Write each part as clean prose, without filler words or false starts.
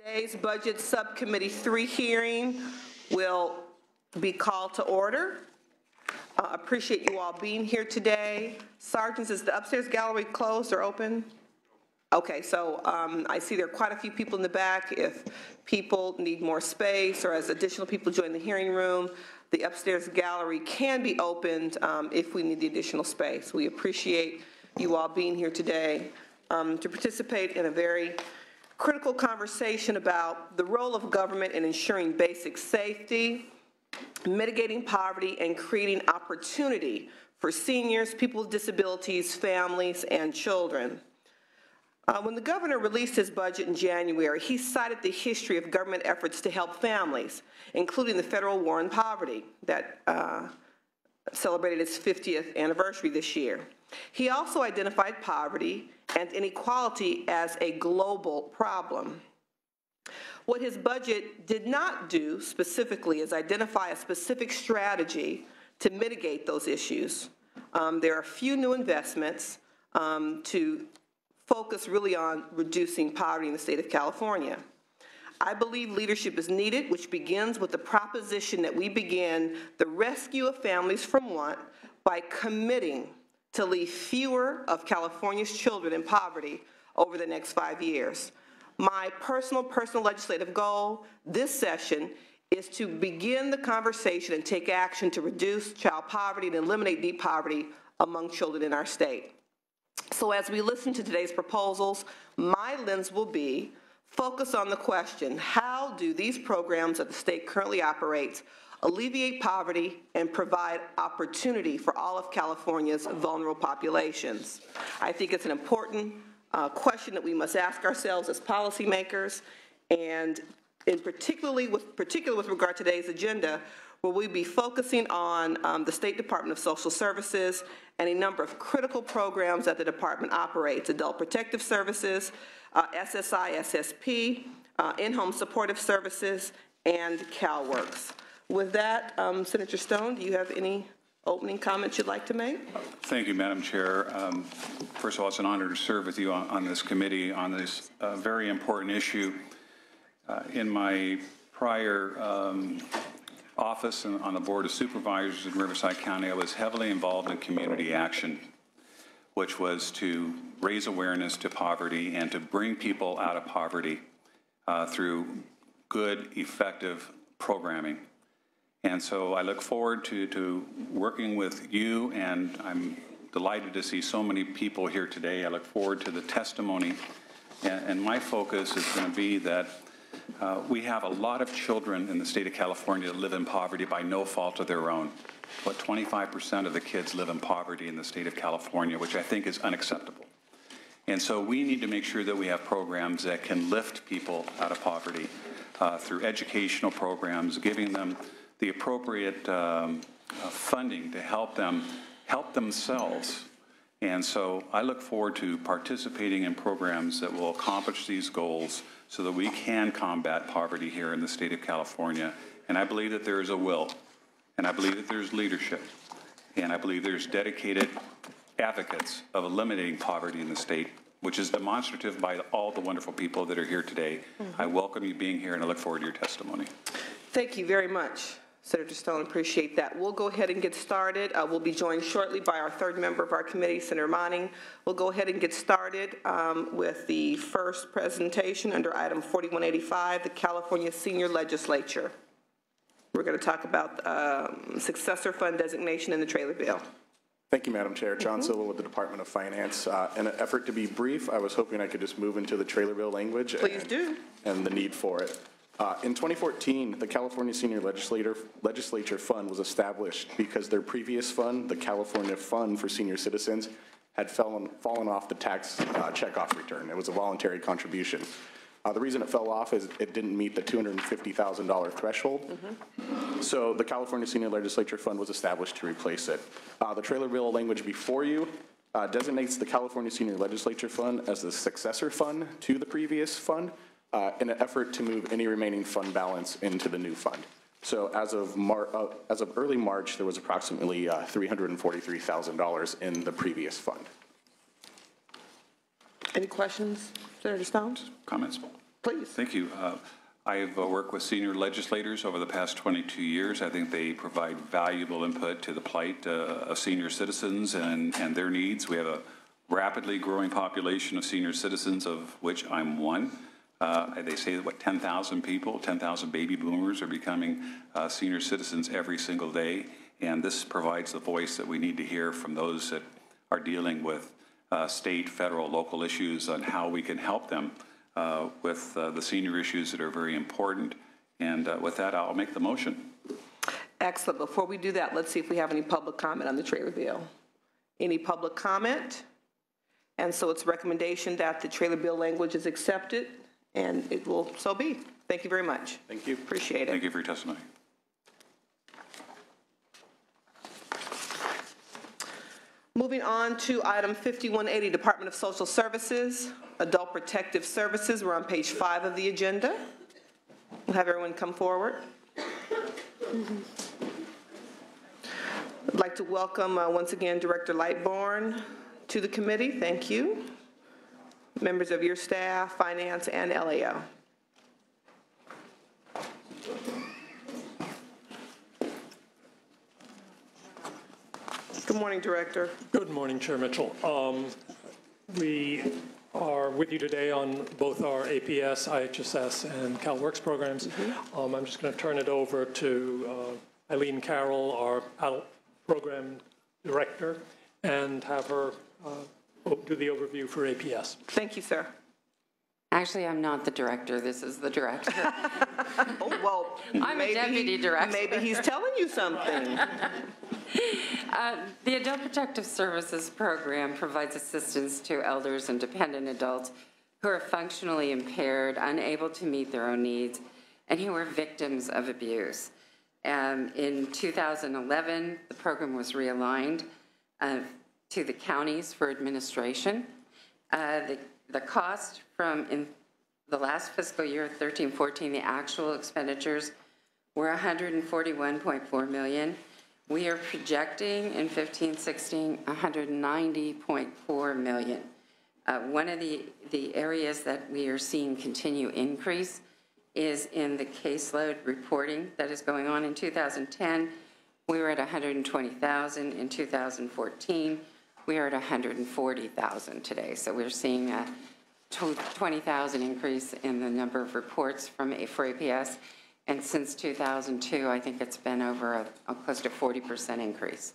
Today's Budget Subcommittee 3 hearing will be called to order. Appreciate you all being here today. Sergeants, is the upstairs gallery closed or open? Okay, so I see there are quite a few people in the back. If people need more space or as additional people join the hearing room, the upstairs gallery can be opened if we need the additional space. We appreciate you all being here today to participate in a very critical conversation about the role of government in ensuring basic safety, mitigating poverty, and creating opportunity for seniors, people with disabilities, families, and children. When the governor released his budget in January, he cited the history of government efforts to help families, including the federal war on poverty that celebrated its 50th anniversary this year. He also identified poverty and inequality as a global problem. What his budget did not do specifically is identify a specific strategy to mitigate those issues. There are a few new investments to focus really on reducing poverty in the state of California. I believe leadership is needed, which begins with the proposition that we begin the rescue of families from want by committing to leave fewer of California's children in poverty over the next 5 years. My personal legislative goal this session is to begin the conversation and take action to reduce child poverty and eliminate deep poverty among children in our state. So as we listen to today's proposals, my lens will be focus on the question, how do these programs that the state currently operates alleviate poverty and provide opportunity for all of California's vulnerable populations? I think it's an important question that we must ask ourselves as policymakers, and in particular with regard to today's agenda, where we'll be focusing on the State Department of Social Services and a number of critical programs that the department operates: Adult Protective Services, SSI, SSP, in-home supportive services, and CalWorks. With that, Senator Stone, do you have any opening comments you'd like to make? Thank you, Madam Chair. First of all, it's an honor to serve with you on this committee on this very important issue. In my prior office and on the Board of Supervisors in Riverside County, I was heavily involved in community action, which was to raise awareness to poverty and to bring people out of poverty through good, effective programming. And so I look forward to working with you, and I'm delighted to see so many people here today. I look forward to the testimony, and my focus is going to be that we have a lot of children in the state of California that live in poverty by no fault of their own. But 25% of the kids live in poverty in the state of California, which I think is unacceptable. And so we need to make sure that we have programs that can lift people out of poverty through educational programs, giving them the appropriate funding to help them help themselves. And so I look forward to participating in programs that will accomplish these goals so that we can combat poverty here in the state of California. And I believe that there is a will, and I believe that there's leadership, and I believe there's dedicated advocates of eliminating poverty in the state, which is demonstrative by all the wonderful people that are here today. I welcome you being here, and I look forward to your testimony. Thank you very much, Senator Stone. Appreciate that. We'll go ahead and get started. We'll be joined shortly by our third member of our committee, Senator Manning. We'll go ahead and get started with the first presentation under item 4185, the California Senior Legislature. We're going to talk about successor fund designation in the trailer bill. Thank you, Madam Chair. John Silva with the Department of Finance. In an effort to be brief, I was hoping I could just move into the trailer bill language. Please do. And the need for it. In 2014, the California Senior Legislature Fund was established because their previous fund, the California Fund for Senior Citizens, had fallen off the tax checkoff return. It was a voluntary contribution. The reason it fell off is it didn't meet the $250,000 threshold. So the California Senior Legislature Fund was established to replace it. The trailer bill language before you designates the California Senior Legislature Fund as the successor fund to the previous fund in an effort to move any remaining fund balance into the new fund. So as of early March, there was approximately $343,000 in the previous fund. Any questions, Senator Stone? Comments? Please. Thank you. I've worked with senior legislators over the past 22 years. I think they provide valuable input to the plight of senior citizens and their needs. We have a rapidly growing population of senior citizens, of which I'm one. They say that, 10,000 people, 10,000 baby boomers are becoming senior citizens every single day, and this provides the voice that we need to hear from those that are dealing with state, federal, local issues on how we can help them with the senior issues that are very important. And with that, I'll make the motion. Excellent. Before we do that, let's see if we have any public comment on the trailer bill. Any public comment? And so it's recommendation that the trailer bill language is accepted, and it will so be. Thank you very much. Thank you. Appreciate it. Thank you for your testimony. Moving on to item 5180, Department of Social Services, Adult Protective Services. We're on page 5 of the agenda. We'll have everyone come forward. I'd like to welcome once again Director Lightbourne to the committee. Thank you. Members of your staff, finance, and LAO. Good morning, Director. Good morning, Chair Mitchell. We are with you today on both our APS, IHSS, and CalWorks programs. I'm just going to turn it over to Eileen Carroll, our adult program director, and have her do the overview for APS. Thank you, sir. Actually, I'm not the director. This is the director. Oh, well, I'm a deputy director. Maybe he's telling you something. The Adult Protective Services Program provides assistance to elders and dependent adults who are functionally impaired, unable to meet their own needs, and who are victims of abuse. In 2011, the program was realigned to the counties for administration. The cost from in the last fiscal year, 13-14, the actual expenditures were $141.4 million. We are projecting in 15-16 $190.4 million. One of the areas that we are seeing continue increase is in the caseload reporting that is going on. In 2010, we were at 120,000. In 2014, we are at 140,000 today. So we're seeing a 20,000 increase in the number of reports for APS. And since 2002, I think it's been over a close to 40% increase.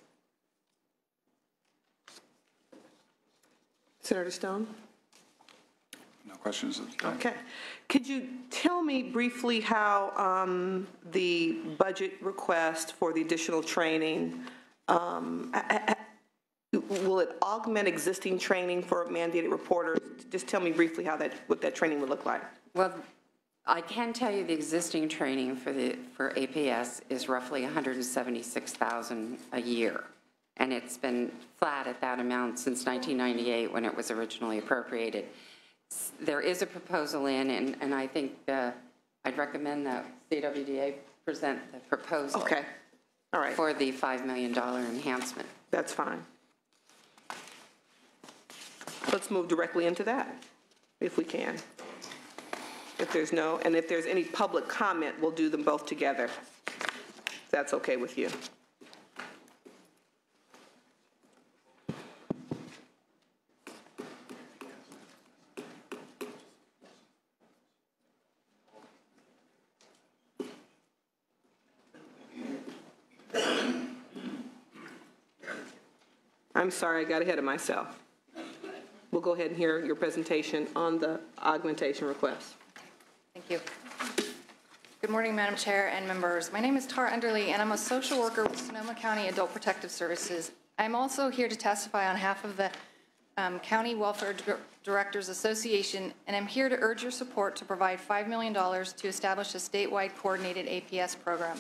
Senator Stone? No questions? Okay. Could you tell me briefly how the budget request for the additional training, will it augment existing training for mandated reporters? Just tell me briefly how what that training would look like. Well, I can tell you the existing training for APS is roughly $176,000 a year, and it's been flat at that amount since 1998 when it was originally appropriated. There is a proposal in, and I think I'd recommend that CWDA present the proposal. Okay. All right. For the $5 million enhancement. That's fine. Let's move directly into that, if we can. If there's any public comment, we'll do them both together. If that's okay with you. I'm sorry, I got ahead of myself. We'll go ahead and hear your presentation on the augmentation request. Thank you. Good morning, Madam Chair and members. My name is Tara Underly, and I'm a social worker with Sonoma County Adult Protective Services. I'm also here to testify on behalf of the County Welfare Directors Association, and I'm here to urge your support to provide $5 million to establish a statewide coordinated APS program.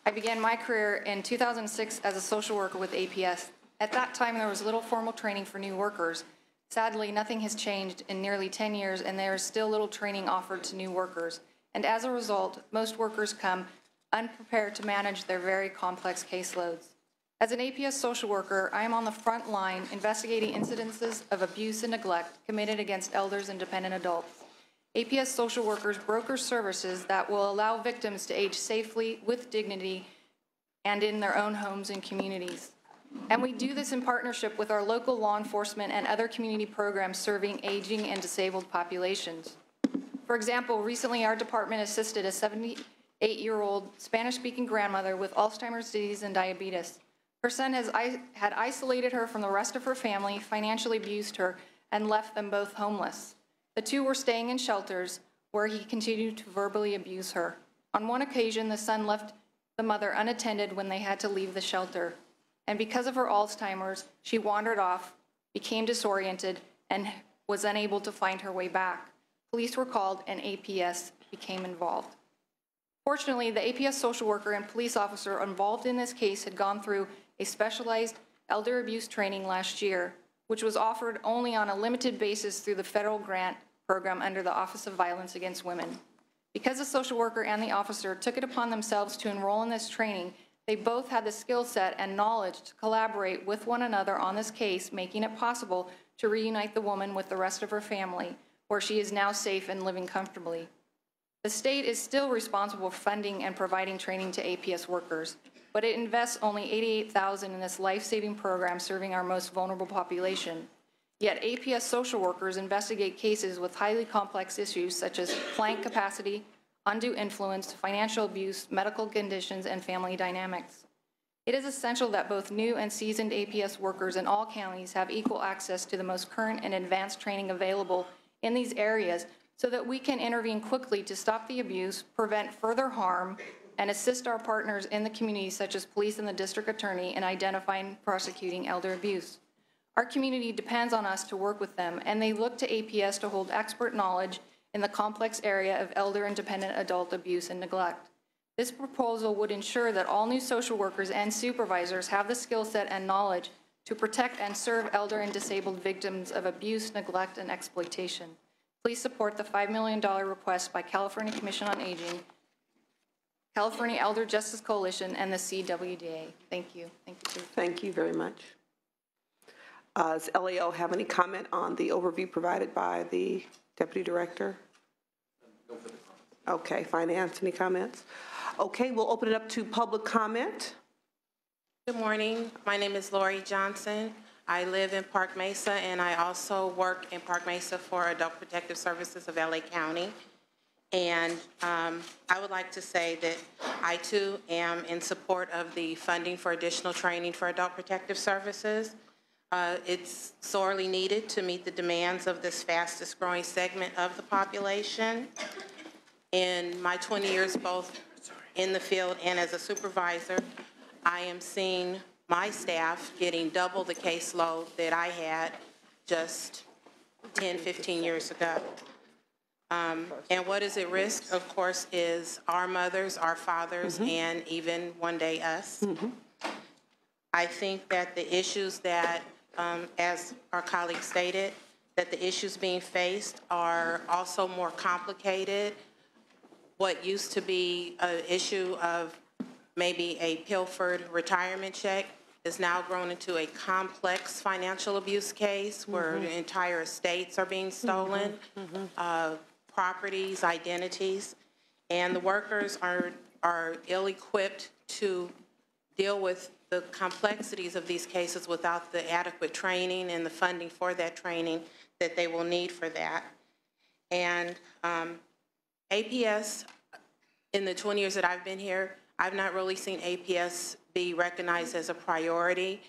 I began my career in 2006 as a social worker with APS. At that time, there was little formal training for new workers. Sadly, nothing has changed in nearly 10 years, and there is still little training offered to new workers. And as a result, most workers come unprepared to manage their very complex caseloads. As an APS social worker, I am on the front line investigating incidences of abuse and neglect committed against elders and dependent adults. APS social workers broker services that will allow victims to age safely, with dignity, and in their own homes and communities. And we do this in partnership with our local law enforcement and other community programs serving aging and disabled populations. For example, recently our department assisted a 78-year-old Spanish-speaking grandmother with Alzheimer's disease and diabetes. Her son had isolated her from the rest of her family, financially abused her, and left them both homeless. The two were staying in shelters where he continued to verbally abuse her. On one occasion, the son left the mother unattended when they had to leave the shelter. And because of her Alzheimer's, she wandered off, became disoriented, and was unable to find her way back. Police were called and APS became involved. Fortunately, the APS social worker and police officer involved in this case had gone through a specialized elder abuse training last year, which was offered only on a limited basis through the federal grant program under the Office of Violence Against Women. Because the social worker and the officer took it upon themselves to enroll in this training, they both had the skill set and knowledge to collaborate with one another on this case, making it possible to reunite the woman with the rest of her family, where she is now safe and living comfortably. The state is still responsible for funding and providing training to APS workers, but it invests only $88,000 in this life-saving program serving our most vulnerable population. Yet APS social workers investigate cases with highly complex issues such as client capacity, undue influence, financial abuse, medical conditions, and family dynamics. It is essential that both new and seasoned APS workers in all counties have equal access to the most current and advanced training available in these areas so that we can intervene quickly to stop the abuse, prevent further harm, and assist our partners in the community, such as police and the district attorney, in identifying and prosecuting elder abuse. Our community depends on us to work with them, and they look to APS to hold expert knowledge in the complex area of elder and dependent adult abuse and neglect. This proposal would ensure that all new social workers and supervisors have the skill set and knowledge to protect and serve elder and disabled victims of abuse, neglect, and exploitation. Please support the $5 million request by California Commission on Aging, California Elder Justice Coalition, and the CWDA. Thank you. Thank you. Thank you very much. Does LAO have any comment on the overview provided by the Deputy Director? No further comments. Okay, Finance, any comments? Okay, we'll open it up to public comment. Good morning. My name is Lori Johnson. I live in Park Mesa, and I also work in Park Mesa for Adult Protective Services of LA County. And I would like to say that I, too, am in support of the funding for additional training for Adult Protective Services. It's sorely needed to meet the demands of this fastest growing segment of the population. In my 20 years both in the field and as a supervisor, I am seeing my staff getting double the caseload that I had just 10, 15 years ago. And what is at risk, of course, is our mothers, our fathers, and even one day us. I think that the issues that, as our colleague stated, that the issues being faced are also more complicated. What used to be an issue of maybe a pilfered retirement check is now grown into a complex financial abuse case where entire estates are being stolen, properties, identities, and the workers are ill-equipped to deal with the complexities of these cases without the adequate training and the funding for that training that they will need for that. And APS, in the 20 years that I've been here, I've not really seen APS be recognized as a priority.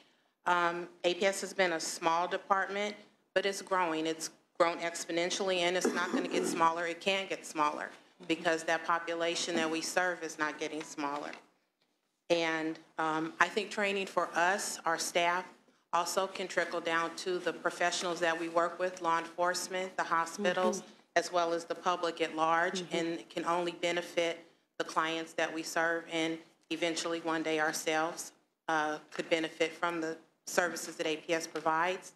APS has been a small department, but it's growing. It's grown exponentially, and it's not going to get smaller. It can get smaller because that population that we serve is not getting smaller. And I think training for us, our staff, also can trickle down to the professionals that we work with, law enforcement, the hospitals, as well as the public at large, and it can only benefit the clients that we serve, and eventually one day ourselves could benefit from the services that APS provides.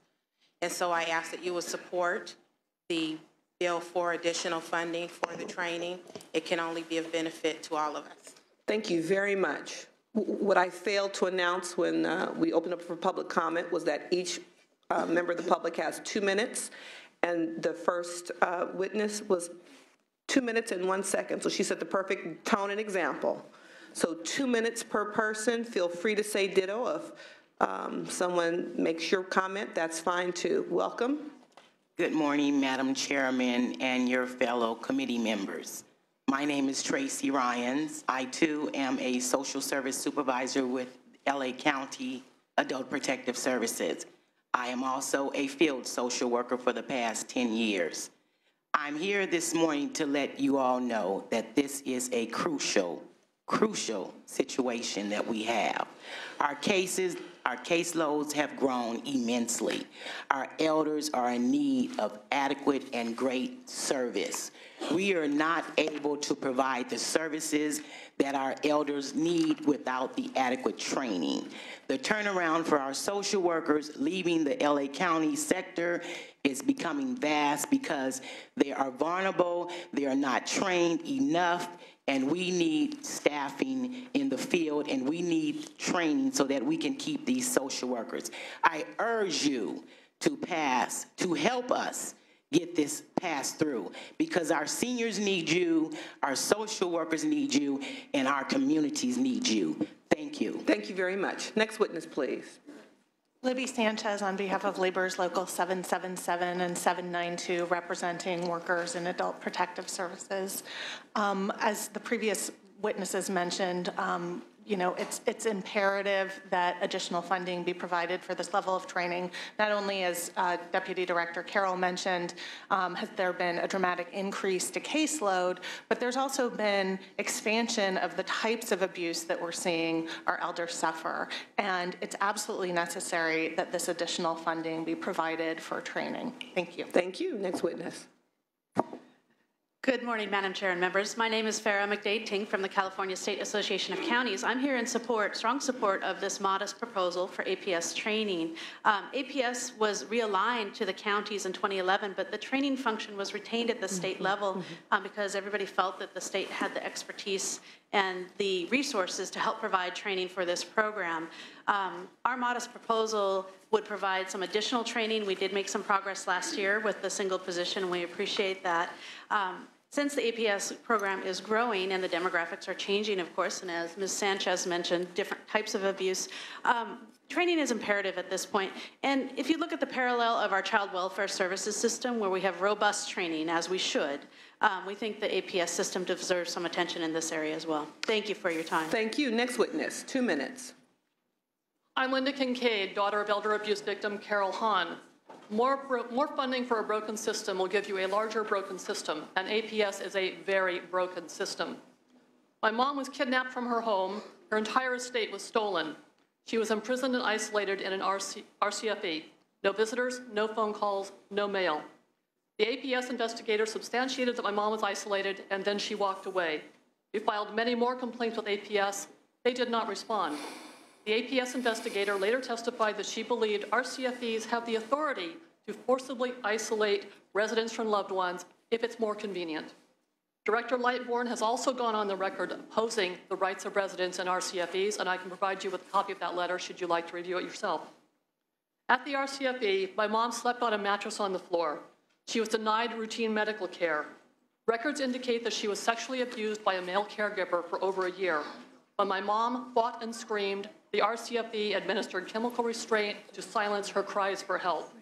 And so I ask that you would support the bill for additional funding for the training. It can only be of benefit to all of us. Thank you very much. What I failed to announce when we opened up for public comment was that each member of the public has 2 minutes, And the first witness was 2 minutes and 1 second, so she set the perfect tone and example. So 2 minutes per person. Feel free to say ditto. If someone makes your comment, that's fine too. Welcome. Good morning, Madam Chairman and your fellow committee members. My name is Tracy Ryans. I too am a social service supervisor with LA County Adult Protective Services. I am also a field social worker for the past 10 years. I'm here this morning to let you all know that this is a crucial situation that we have. Our caseloads have grown immensely. Our elders are in need of adequate and great service. We are not able to provide the services that our elders need without the adequate training. The turnaround for our social workers leaving the LA County sector is becoming vast because they are vulnerable, they are not trained enough, and we need staffing in the field, and we need training so that we can keep these social workers. I urge you to help us get this passed through, because our seniors need you, our social workers need you, and our communities need you. Thank you. Thank you very much. Next witness, please. Libby Sanchez on behalf of Labor's Local 777 and 792, representing workers in adult protective services. As the previous witnesses mentioned, you know, it's imperative that additional funding be provided for this level of training. Not only, as Deputy Director Carroll mentioned, has there been a dramatic increase to caseload, but there's also been expansion of the types of abuse that we're seeing our elders suffer. And it's absolutely necessary that this additional funding be provided for training. Thank you. Thank you. Next witness. Good morning, Madam Chair and members. My name is Farah McDade-Tink from the California State Association of Counties. I'm here in strong support of this modest proposal for APS training. APS was realigned to the counties in 2011, but the training function was retained at the state level because everybody felt that the state had the expertise and the resources to help provide training for this program. Our modest proposal would provide some additional training. We did make some progress last year with the single position, and we appreciate that. Since the APS program is growing and the demographics are changing, of course, and as Ms. Sanchez mentioned, different types of abuse, training is imperative at this point. And if you look at the parallel of our child welfare services system, where we have robust training, as we should, we think the APS system deserves some attention in this area as well. Thank you for your time. Thank you. Next witness, 2 minutes. I'm Linda Kincaid, daughter of elder abuse victim Carol Hahn. More funding for a broken system will give you a larger broken system, and APS is a very broken system. My mom was kidnapped from her home. Her entire estate was stolen. She was imprisoned and isolated in an RCFE. No visitors, no phone calls, no mail. The APS investigator substantiated that my mom was isolated, and then she walked away. We filed many more complaints with APS. They did not respond. The APS investigator later testified that she believed RCFEs have the authority to forcibly isolate residents from loved ones if it's more convenient. Director Lightbourne has also gone on the record opposing the rights of residents in RCFEs, and I can provide you with a copy of that letter should you like to review it yourself. At the RCFE, my mom slept on a mattress on the floor. She was denied routine medical care. Records indicate that she was sexually abused by a male caregiver for over a year. When my mom fought and screamed, the RCFE administered chemical restraint to silence her cries for help.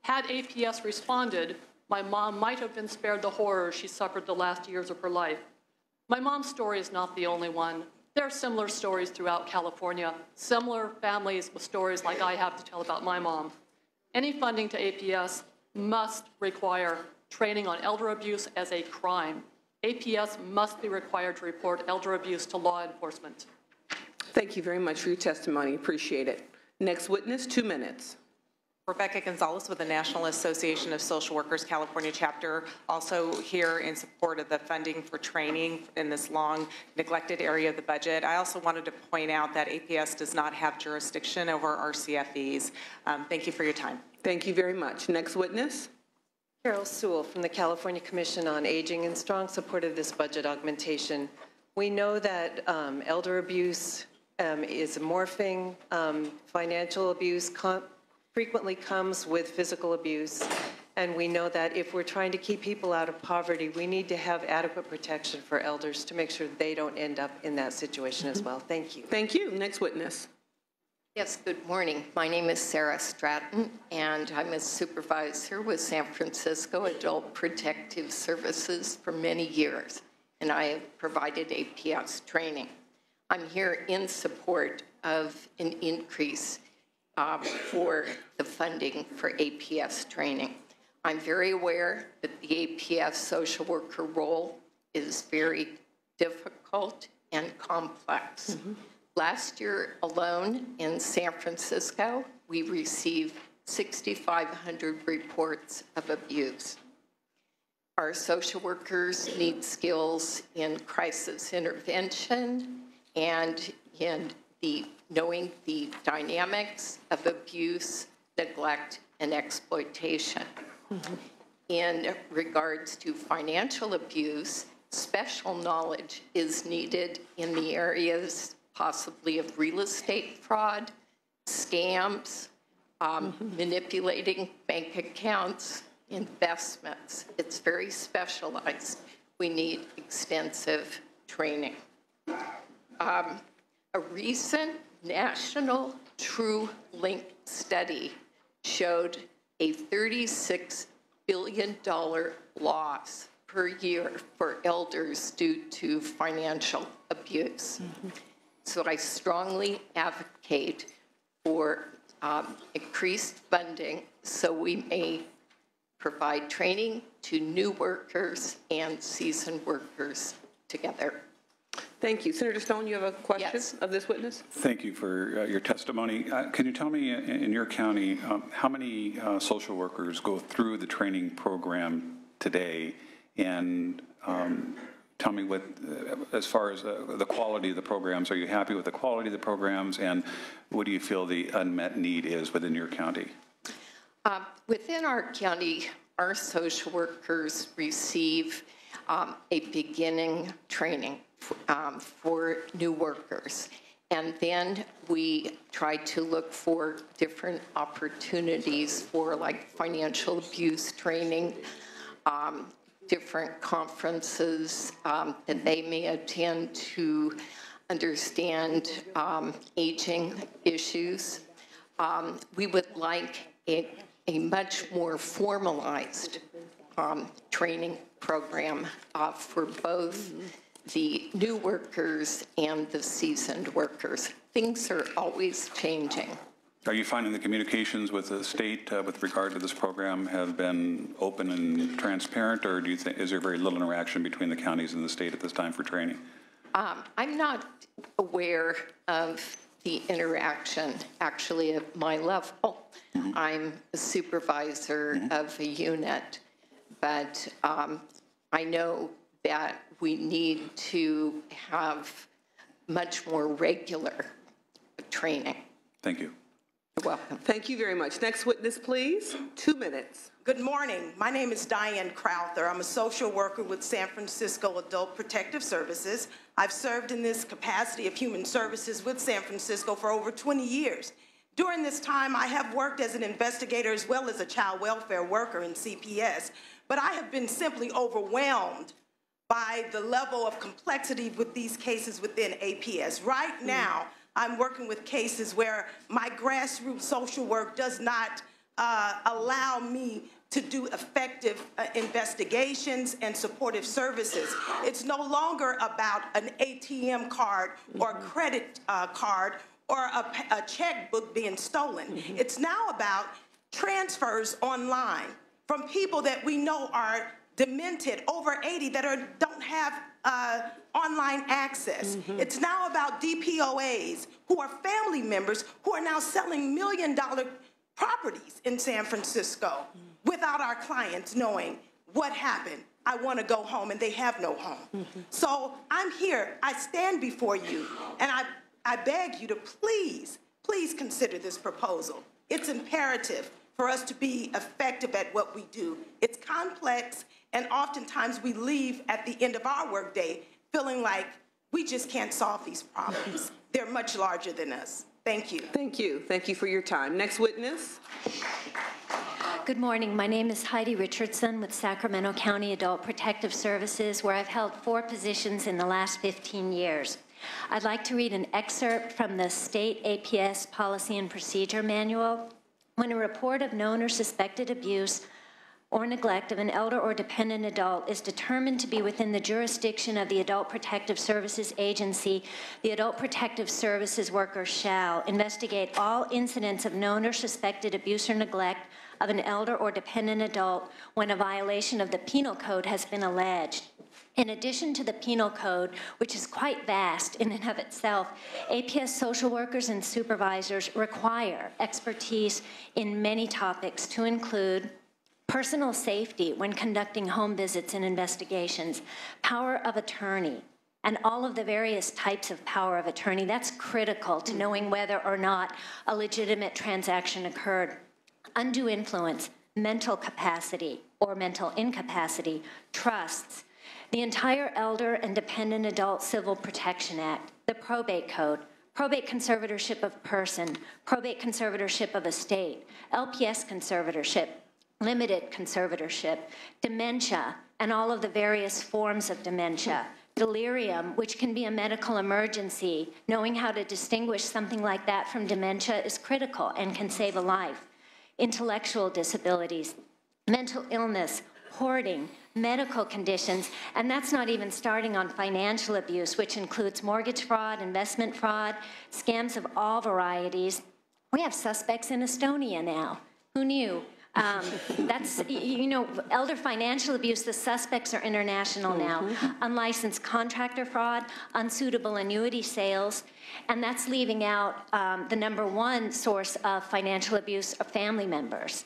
Had APS responded, my mom might have been spared the horrors she suffered the last years of her life. My mom's story is not the only one. There are similar stories throughout California, similar families with stories like I have to tell about my mom. Any funding to APS must require training on elder abuse as a crime. APS must be required to report elder abuse to law enforcement. Thank you very much for your testimony. Appreciate it. Next witness, 2 minutes. Rebecca Gonzalez with the National Association of Social Workers California chapter, also here in support of the funding for training in this long neglected area of the budget. I also wanted to point out that APS does not have jurisdiction over RCFEs. Thank you for your time. Thank you very much. Next witness. Carol Sewell from the California Commission on Aging, in strong support of this budget augmentation. We know that elder abuse is morphing. Financial abuse frequently comes with physical abuse. And we know that if we're trying to keep people out of poverty, we need to have adequate protection for elders to make sure they don't end up in that situation as well. Thank you. Thank you. Next witness. Yes, good morning. My name is Sarah Stratton, and I'm a supervisor with San Francisco Adult Protective Services for many years, and I have provided APS training. I'm here in support of an increase for the funding for APS training. I'm very aware that the APS social worker role is very difficult and complex. Last year alone in San Francisco, we received 6,500 reports of abuse. Our social workers need skills in crisis intervention and in knowing the dynamics of abuse, neglect, and exploitation. In regards to financial abuse, special knowledge is needed in the areas possibly of real estate fraud, scams, manipulating bank accounts, investments. It's very specialized. We need extensive training. A recent national True Link study showed a $36 billion loss per year for elders due to financial abuse. So I strongly advocate for increased funding so we may provide training to new workers and seasoned workers together. Thank you. Senator Stone, you have a question Yes. of this witness? Thank you for your testimony. Can you tell me in your county how many social workers go through the training program today, and tell me what, as far as the quality of the programs, are you happy with the quality of the programs, and what do you feel the unmet need is within your county? Within our county, our social workers receive a beginning training for new workers. And then we try to look for different opportunities for like financial abuse training, different conferences that they may attend to understand aging issues. We would like a much more formalized training program for both the new workers and the seasoned workers. Things are always changing. Are you finding the communications with the state with regard to this program have been open and transparent, or do you think, is there very little interaction between the counties and the state at this time for training? I'm not aware of the interaction actually at my level. I'm a supervisor of a unit, but I know that we need to have much more regular training. Thank you. You're welcome. Thank you very much. Next witness, please. 2 minutes. Good morning. My name is Diane Crowther. I'm a social worker with San Francisco Adult Protective Services. I've served in this capacity of human services with San Francisco for over 20 years. During this time, I have worked as an investigator as well as a child welfare worker in CPS, but I have been simply overwhelmed by the level of complexity with these cases within APS. Right now, I'm working with cases where my grassroots social work does not allow me to do effective investigations and supportive services. It's no longer about an ATM card or a credit card or a checkbook being stolen. It's now about transfers online from people that we know are demented, over 80, that don't have online access. It's now about DPOAs who are family members who are now selling $1 million properties in San Francisco without our clients knowing what happened. I want to go home, and they have no home. So I'm here. I stand before you, and I beg you to please, please consider this proposal. It's imperative for us to be effective at what we do. It's complex, and oftentimes we leave at the end of our workday feeling like we just can't solve these problems. They're much larger than us. Thank you. Thank you. Thank you for your time. Next witness. Good morning. My name is Heidi Richardson with Sacramento County Adult Protective Services, where I've held 4 positions in the last 15 years. I'd like to read an excerpt from the State APS Policy and Procedure Manual. When a report of known or suspected abuse or neglect of an elder or dependent adult is determined to be within the jurisdiction of the Adult Protective Services Agency, the Adult Protective Services worker shall investigate all incidents of known or suspected abuse or neglect of an elder or dependent adult when a violation of the Penal Code has been alleged. In addition to the Penal Code, which is quite vast in and of itself, APS social workers and supervisors require expertise in many topics to include personal safety when conducting home visits and investigations, power of attorney, and all of the various types of power of attorney. That's critical to knowing whether or not a legitimate transaction occurred. Undue influence, mental capacity or mental incapacity, trusts, the entire Elder and Dependent Adult Civil Protection Act, the Probate Code, probate conservatorship of person, probate conservatorship of estate, LPS conservatorship, limited conservatorship, dementia, and all of the various forms of dementia, delirium, which can be a medical emergency. Knowing how to distinguish something like that from dementia is critical and can save a life. Intellectual disabilities, mental illness, hoarding, medical conditions, and that's not even starting on financial abuse, which includes mortgage fraud, investment fraud, scams of all varieties. We have suspects in Estonia now. Who knew? That's, you know, elder financial abuse, the suspects are international now. Unlicensed contractor fraud, unsuitable annuity sales, and that's leaving out the #1 source of financial abuse of family members.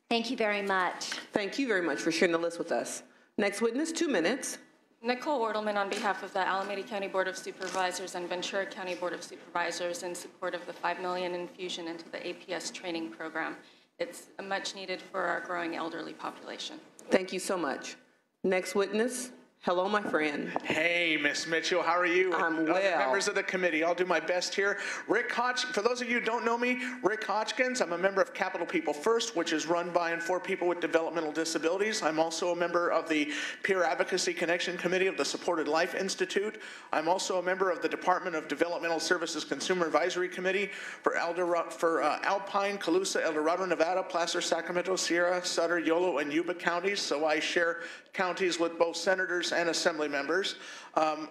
Thank you very much. Thank you very much for sharing the list with us. Next witness, 2 minutes. Nicole Ortelman on behalf of the Alameda County Board of Supervisors and Ventura County Board of Supervisors in support of the $5 million infusion into the APS training program. It's much needed for our growing elderly population. Thank you so much. Next witness. Hello, my friend. Hey, Miss Mitchell, how are you? I'm well. Members of the committee, I'll do my best here. For those of you who don't know me, Rick Hodgkins, I'm a member of Capital People First, which is run by and for people with developmental disabilities. I'm also a member of the Peer Advocacy Connection Committee of the Supported Life Institute. I'm also a member of the Department of Developmental Services Consumer Advisory Committee for Alpine, Colusa, El Dorado, Nevada, Placer, Sacramento, Sierra, Sutter, Yolo, and Yuba counties. So I share counties with both senators and assembly members.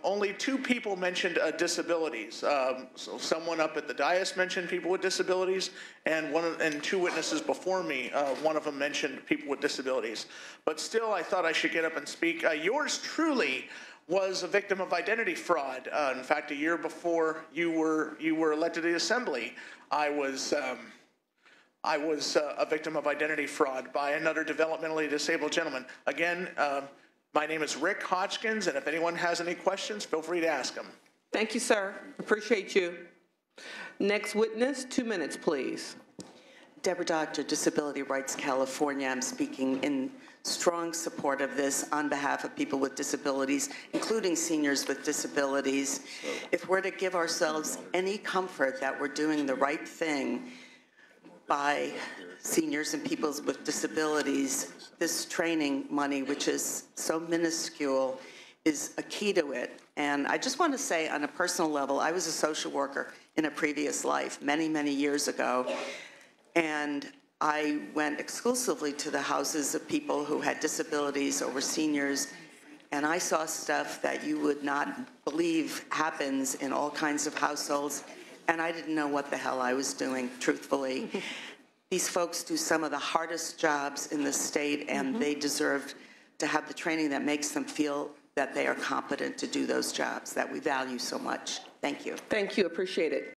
Only 2 people mentioned disabilities. So someone up at the dais mentioned people with disabilities, and 2 witnesses before me, one of them mentioned people with disabilities. But still, I thought I should get up and speak. Yours truly was a victim of identity fraud. In fact, a year before you were elected to the assembly, I was a victim of identity fraud by another developmentally disabled gentleman. Again, my name is Rick Hodgkins, and if anyone has any questions, feel free to ask them. Thank you, sir. Appreciate you. Next witness, 2 minutes, please. Deborah Doctor, Disability Rights California. I'm speaking in strong support of this on behalf of people with disabilities, including seniors with disabilities. If we're to give ourselves any comfort that we're doing the right thing by seniors and people with disabilities, this training money, which is so minuscule, is a key to it. And I just want to say on a personal level, I was a social worker in a previous life many, many years ago. And I went exclusively to the houses of people who had disabilities or were seniors. And I saw stuff that you would not believe happens in all kinds of households. And I didn't know what the hell I was doing, truthfully. These folks do some of the hardest jobs in the state, and they deserve to have the training that makes them feel that they are competent to do those jobs that we value so much. Thank you. Thank you. Appreciate it.